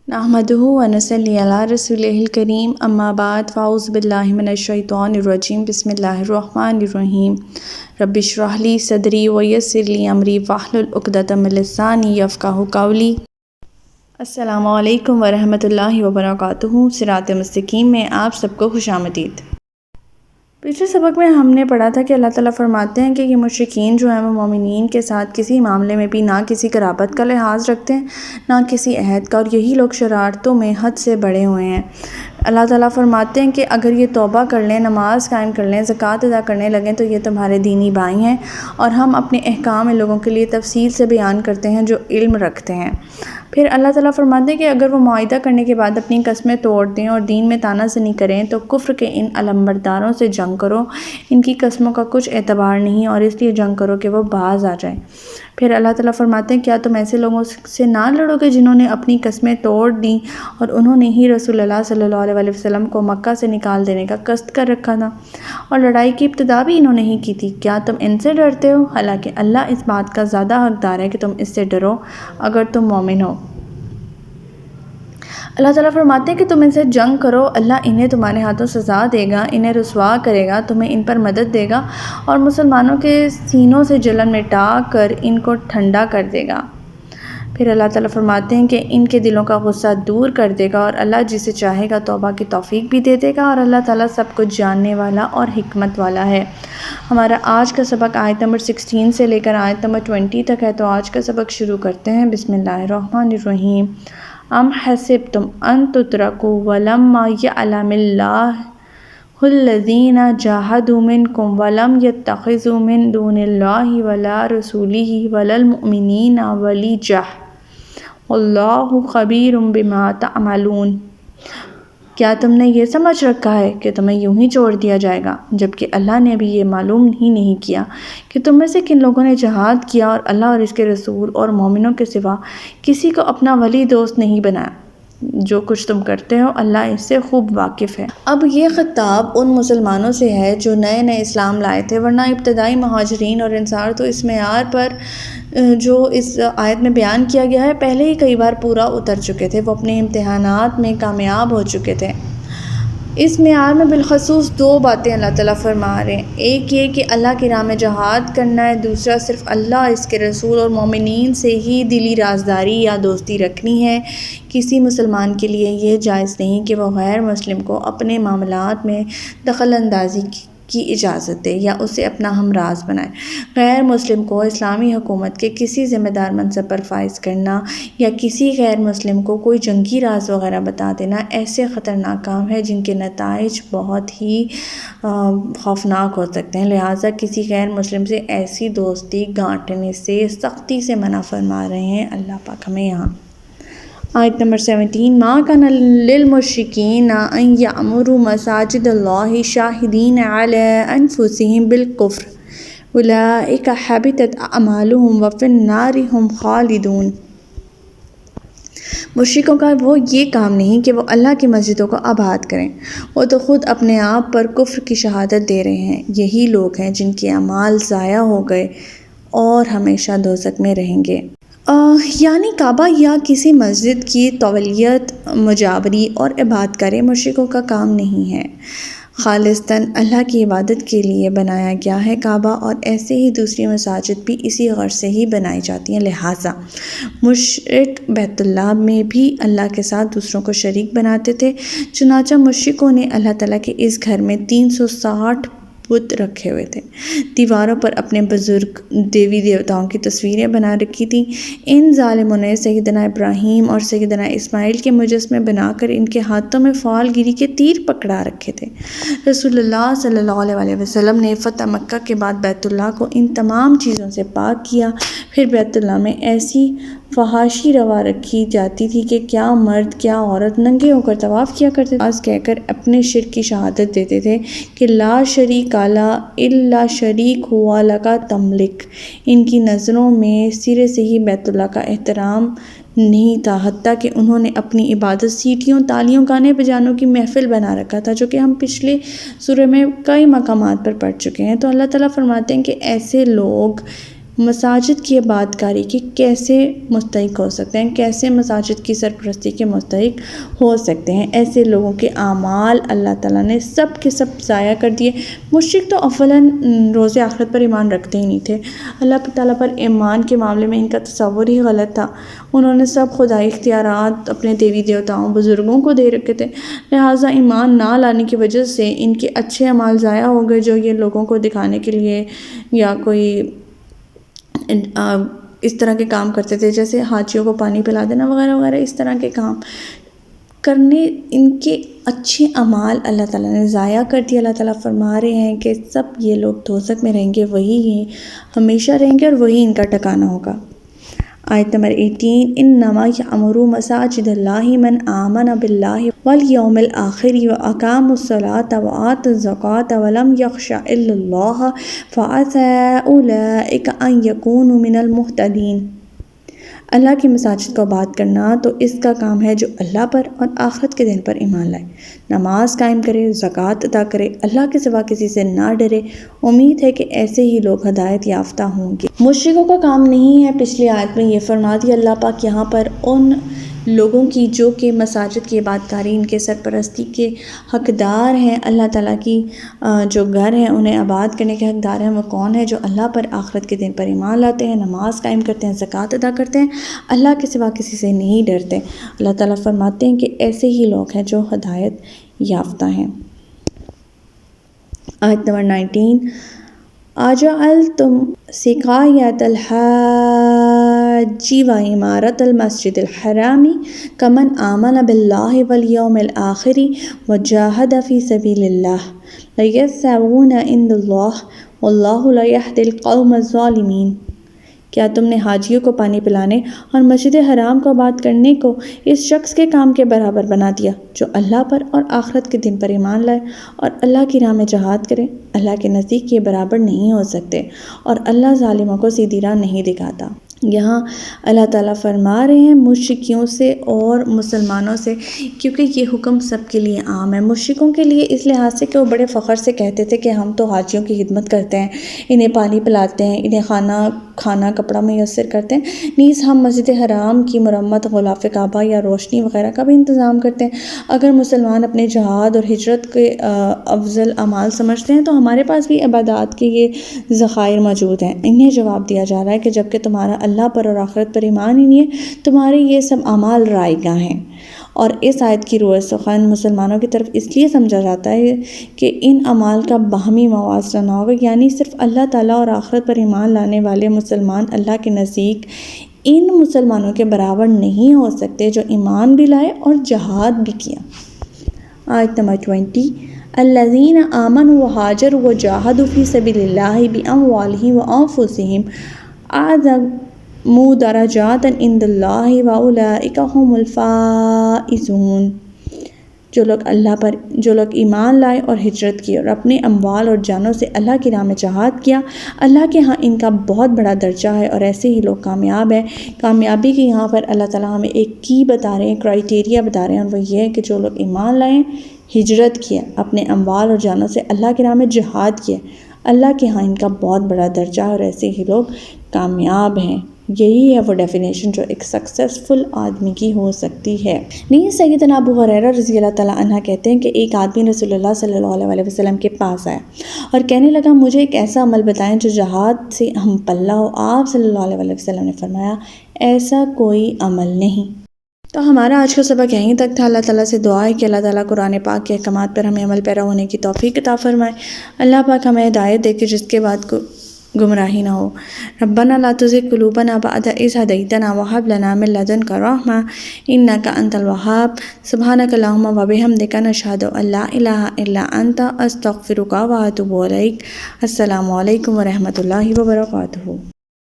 نحمدہ ونصلی علی رسولہ الکریم اما بعد فاعوذ باللہ من الشیطان الرجیم بسم اللہ الرحمن الرحیم رب اشرح لی صدری ویسر لی امری واحلل عقدۃ من لسانی یفقہوا قولی۔ السلام علیکم ورحمۃ اللہ وبرکاتہ۔ صراط مستقیم میں آپ سب کو خوش آمدید۔ پچھلے سبق میں ہم نے پڑھا تھا کہ اللہ تعالیٰ فرماتے ہیں کہ یہ مشرکین جو ہیں وہ مومنین کے ساتھ کسی معاملے میں بھی نہ کسی قرابت کا لحاظ رکھتے ہیں نہ کسی عہد کا، اور یہی لوگ شرارتوں میں حد سے بڑھے ہوئے ہیں۔ اللہ تعالیٰ فرماتے ہیں کہ اگر یہ توبہ کر لیں، نماز قائم کر لیں، زکوٰۃ ادا کرنے لگیں تو یہ تمہارے دینی بھائی ہیں، اور ہم اپنے احکام ان لوگوں کے لیے تفصیل سے بیان کرتے ہیں جو علم رکھتے ہیں۔ پھر اللہ تعالیٰ فرماتے ہیں کہ اگر وہ معاہدہ کرنے کے بعد اپنی قسمیں توڑ دیں اور دین میں طعنہ زنی کریں تو کفر کے ان علمبرداروں سے جنگ کرو، ان کی قسموں کا کچھ اعتبار نہیں، اور اس لیے جنگ کرو کہ وہ باز آ جائیں۔ پھر اللہ تعالیٰ فرماتے ہیں کیا تم ایسے لوگوں سے نہ لڑو گے جنہوں نے اپنی قسمیں توڑ دیں اور انہوں نے ہی رسول اللہ صلی اللہ علیہ وسلم کو مکہ سے نکال دینے کا قصد کر رکھا تھا، اور لڑائی کی ابتدا بھی انہوں نے ہی کی تھی۔ کیا تم ان سے ڈرتے ہو؟ حالانکہ اللہ اس بات کا زیادہ حقدار ہے کہ تم اس سے ڈرو اگر تم مومن ہو۔ اللہ تعالیٰ فرماتے ہیں کہ تم ان سے جنگ کرو، اللہ انہیں تمہارے ہاتھوں سزا دے گا، انہیں رسوا کرے گا، تمہیں ان پر مدد دے گا، اور مسلمانوں کے سینوں سے جلن مٹا کر ان کو ٹھنڈا کر دے گا۔ پھر اللہ تعالیٰ فرماتے ہیں کہ ان کے دلوں کا غصہ دور کر دے گا، اور اللہ جسے چاہے گا توبہ کی توفیق بھی دے دے گا، اور اللہ تعالیٰ سب کچھ جاننے والا اور حکمت والا ہے۔ ہمارا آج کا سبق آیت نمبر 16 سے لے کر آیت نمبر 20 تک ہے، تو آج کا سبق شروع کرتے ہیں۔ بسم اللہ الرحمن الرحیم۔ ام حسبتم ان تترکوا ولما یعلم اللہ الذین جاہدوا منکم ولم یتخذوا من دون اللہ ولا رسولہ ولا المؤمنین ولیجہ واللہ خبیر بما تعملون۔ کیا تم نے یہ سمجھ رکھا ہے کہ تمہیں یوں ہی چھوڑ دیا جائے گا، جبکہ اللہ نے ابھی یہ معلوم ہی نہیں کیا کہ تم میں سے کن لوگوں نے جہاد کیا اور اللہ اور اس کے رسول اور مومنوں کے سوا کسی کو اپنا ولی دوست نہیں بنایا۔ جو کچھ تم کرتے ہو اللہ اس سے خوب واقف ہے۔ اب یہ خطاب ان مسلمانوں سے ہے جو نئے نئے اسلام لائے تھے، ورنہ ابتدائی مہاجرین اور انصار تو اس معیار پر جو اس آیت میں بیان کیا گیا ہے پہلے ہی کئی بار پورا اتر چکے تھے، وہ اپنے امتحانات میں کامیاب ہو چکے تھے۔ اس معیار میں بالخصوص دو باتیں اللہ تعالیٰ فرما رہے ہیں، ایک یہ کہ اللہ کی راہ میں جہاد کرنا ہے، دوسرا صرف اللہ، اس کے رسول اور مومنین سے ہی دلی رازداری یا دوستی رکھنی ہے۔ کسی مسلمان کے لیے یہ جائز نہیں کہ وہ غیر مسلم کو اپنے معاملات میں دخل اندازی کی اجازت دے یا اسے اپنا ہمراز بنائے۔ غیر مسلم کو اسلامی حکومت کے کسی ذمہ دار منصب پر فائز کرنا یا کسی غیر مسلم کو کوئی جنگی راز وغیرہ بتا دینا ایسے خطرناک کام ہے جن کے نتائج بہت ہی خوفناک ہو سکتے ہیں، لہٰذا کسی غیر مسلم سے ایسی دوستی گانٹنے سے سختی سے منع فرما رہے ہیں اللہ پاک ہمیں یہاں۔ آیت نمبر 17 ما کان للمشرکین ان یعمروا مساجد اللہ شاہدین علی انفسہم بالکفر اولئک حبطت اعمالہم وفی النار ھم خالدون۔ مشرکوں کا وہ یہ کام نہیں کہ وہ اللہ کی مسجدوں کو آباد کریں، وہ تو خود اپنے آپ پر کفر کی شہادت دے رہے ہیں۔ یہی لوگ ہیں جن کے اعمال ضائع ہو گئے اور ہمیشہ دوزخ میں رہیں گے۔ یعنی کعبہ یا کسی مسجد کی تولیت، مجاوری اور عبادت کرے مشرکوں کا کام نہیں ہے۔ خالصتاً اللہ کی عبادت کے لیے بنایا گیا ہے کعبہ، اور ایسے ہی دوسری مساجد بھی اسی غرض سے ہی بنائی جاتی ہیں، لہٰذا مشرک بیت اللہ میں بھی اللہ کے ساتھ دوسروں کو شریک بناتے تھے۔ چنانچہ مشرکوں نے اللہ تعالیٰ کے اس گھر میں 360 بت رکھے ہوئے تھے، دیواروں پر اپنے بزرگ دیوی دیوتاؤں کی تصویریں بنا رکھی تھیں۔ ان ظالموں نے سیدنا ابراہیم اور سیدنا اسماعیل کے مجسمے بنا کر ان کے ہاتھوں میں فال گیری کے تیر پکڑا رکھے تھے۔ رسول اللہ صلی اللہ علیہ وسلم نے فتح مکہ کے بعد بیت اللہ کو ان تمام چیزوں سے پاک کیا۔ پھر بیت اللہ میں ایسی فحاشی روا رکھی جاتی تھی کہ کیا مرد کیا عورت ننگے ہو کر طواف کیا کرتے تھے، کہہ کر اپنے شرک کی شہادت دیتے تھے کہ لا شریک لا الا شریک ہوا لکا تملک۔ ان کی نظروں میں سرے سے ہی بیت اللہ کا احترام نہیں تھا، حتیٰ کہ انہوں نے اپنی عبادت سیٹیوں، تالیوں، گانے بجانوں کی محفل بنا رکھا تھا، جو کہ ہم پچھلے سورہ میں کئی مقامات پر پڑھ چکے ہیں۔ تو اللہ تعالیٰ فرماتے ہیں کہ ایسے لوگ مساجد کی عبادت کاری کے کیسے مستحق ہو سکتے ہیں، کیسے مساجد کی سرپرستی کے مستحق ہو سکتے ہیں۔ ایسے لوگوں کے اعمال اللہ تعالیٰ نے سب کے سب ضائع کر دیے۔ مشرک تو اولاً روز آخرت پر ایمان رکھتے ہی نہیں تھے، اللہ تعالیٰ پر ایمان کے معاملے میں ان کا تصور ہی غلط تھا۔ انہوں نے سب خدائی اختیارات اپنے دیوی دیوتاؤں بزرگوں کو دے رکھے تھے، لہٰذا ایمان نہ لانے کی وجہ سے ان کے اچھے اعمال ضائع ہو گئے، جو یہ لوگوں کو دکھانے کے لیے یا کوئی اس طرح کے کام کرتے تھے، جیسے حاجیوں کو پانی پلا دینا وغیرہ وغیرہ، اس طرح کے کام کرنے ان کے اچھے اعمال اللہ تعالیٰ نے ضائع کر دیا۔ اللہ تعالیٰ فرما رہے ہیں کہ سب یہ لوگ دوزخ میں رہیں گے، وہی ہیں ہمیشہ رہیں گے اور وہی ان کا ٹھکانہ ہوگا۔ آیت نمبر 18 انما یعمر مساجد اللہ من آمن باللہ والیوم الآخر واقام الصلاة وآت الزکاة ولم یخش الا اللہ فعسى اولئک ان یکونوا من المہتدین۔ اللہ کی مساجد کو آباد کرنا تو اس کا کام ہے جو اللہ پر اور آخرت کے دن پر ایمان لائے، نماز قائم کرے، زکوٰۃ ادا کرے، اللہ کے سوا کسی سے نہ ڈرے، امید ہے کہ ایسے ہی لوگ ہدایت یافتہ ہوں گے۔ مشرکوں کا کام نہیں ہے، پچھلی آیت میں یہ فرما دیا اللہ پاک یہاں پر ان لوگوں کی جو کہ مساجد کی عبادت کاری، ان کے سرپرستی کے حقدار ہیں، اللہ تعالیٰ کی جو گھر ہیں انہیں آباد کرنے کے حقدار ہیں، وہ کون ہے؟ جو اللہ پر آخرت کے دن پر ایمان لاتے ہیں، نماز قائم کرتے ہیں، زکوٰۃ ادا کرتے ہیں، اللہ کے سوا کسی سے نہیں ڈرتے۔ اللہ تعالیٰ فرماتے ہیں کہ ایسے ہی لوگ ہیں جو ہدایت یافتہ ہیں۔ آیت نمبر 19 اجعلتم سقایۃ الحاج و عمارۃ المسجد الحرام کمن آمن باللہ والیوم الآخر وجاہد فی سبیل اللہ لیستوون عند اللہ واللہ لا یہدی القوم الظالمین۔ کیا تم نے حاجیوں کو پانی پلانے اور مسجد حرام کو آباد کرنے کو اس شخص کے کام کے برابر بنا دیا جو اللہ پر اور آخرت کے دن پر ایمان لائے اور اللہ کی راہ میں جہاد کرے؟ اللہ کے نزدیک یہ برابر نہیں ہو سکتے اور اللہ ظالموں کو سیدھی راہ نہیں دکھاتا۔ یہاں اللہ تعالیٰ فرما رہے ہیں مشرکیوں سے اور مسلمانوں سے، کیونکہ یہ حکم سب کے لیے عام ہے۔ مشرکوں کے لیے اس لحاظ سے کہ وہ بڑے فخر سے کہتے تھے کہ ہم تو حاجیوں کی خدمت کرتے ہیں، انہیں پانی پلاتے ہیں، انہیں کھانا کپڑا میسر کرتے ہیں، نیز ہم مسجد حرام کی مرمت، غلاف کعبہ یا روشنی وغیرہ کا بھی انتظام کرتے ہیں۔ اگر مسلمان اپنے جہاد اور ہجرت کے افضل اعمال سمجھتے ہیں تو ہمارے پاس بھی عبادات کے یہ ذخائر موجود ہیں۔ انہیں جواب دیا جا رہا ہے کہ جبکہ تمہارا اللہ پر اور آخرت پر ایمان ہی نہیں ہے، تمہارے یہ سب اعمال رائگاں ہیں۔ اور اس آیت کی روح سخن مسلمانوں کی طرف اس لیے سمجھا جاتا ہے کہ ان اعمال کا باہمی موازنہ نہ ہوگا، یعنی صرف اللہ تعالیٰ اور آخرت پر ایمان لانے والے مسلمان اللہ کے نزدیک ان مسلمانوں کے برابر نہیں ہو سکتے جو ایمان بھی لائے اور جہاد بھی کیا۔ آیت نمبر 20 الذین آمنوا وہاجروا وجاہدوا فی سبیل اللہ باموالہم وانفسہم اعظم درجات عند اللہ واولئک ھم الفائزون۔ جو لوگ ایمان لائے اور ہجرت کی اور اپنے اموال اور جانوں سے اللہ کی راہ میں جہاد کیا، اللہ کے ہاں ان کا بہت بڑا درجہ ہے اور ایسے ہی لوگ کامیاب ہیں۔ کامیابی کی یہاں پر اللہ تعالیٰ ہمیں ایک کی بتا رہے ہیں، کرائٹیریا بتا رہے ہیں، اور وہ یہ ہے کہ جو لوگ ایمان لائیں، ہجرت کیا، اپنے اموال اور جانوں سے اللہ کی راہ میں جہاد کیا، اللہ کے ہاں ان کا بہت بڑا درجہ ہے اور ایسے ہی لوگ کامیاب ہیں۔ یہی ہے وہ ڈیفینیشن جو ایک سکسیسفل آدمی کی ہو سکتی ہے۔ نہیں، سیدنا ابو ہریرہ رضی اللہ تعالیٰ عنہ کہتے ہیں کہ ایک آدمی رسول اللہ صلی اللہ علیہ وسلم کے پاس آیا اور کہنے لگا مجھے ایک ایسا عمل بتائیں جو جہاد سے ہم پلہ ہو۔ آپ صلی اللہ علیہ وسلم نے فرمایا ایسا کوئی عمل نہیں۔ تو ہمارا آج کا سبق یہیں تک تھا۔ اللہ تعالیٰ سے دعا ہے کہ اللہ تعالیٰ قرآن پاک کے احکامات پر ہمیں عمل پیرا ہونے کی توفیق عطا فرمائے۔ اللہ پاک ہمیں ہدایت دے کہ جس کے بعد گمراہی نہ ہو۔ ربنا لا تزغ قلوبنا بعد إذ هديتنا وهب لنا من لدنك رحمة إنك أنت الوهاب۔ سبحانك اللهم وبحمدك نشهد أن لا إله إلا أنت أستغفرك وأتوب إليك۔ السلام علیکم ورحمۃ اللہ وبرکاتہ۔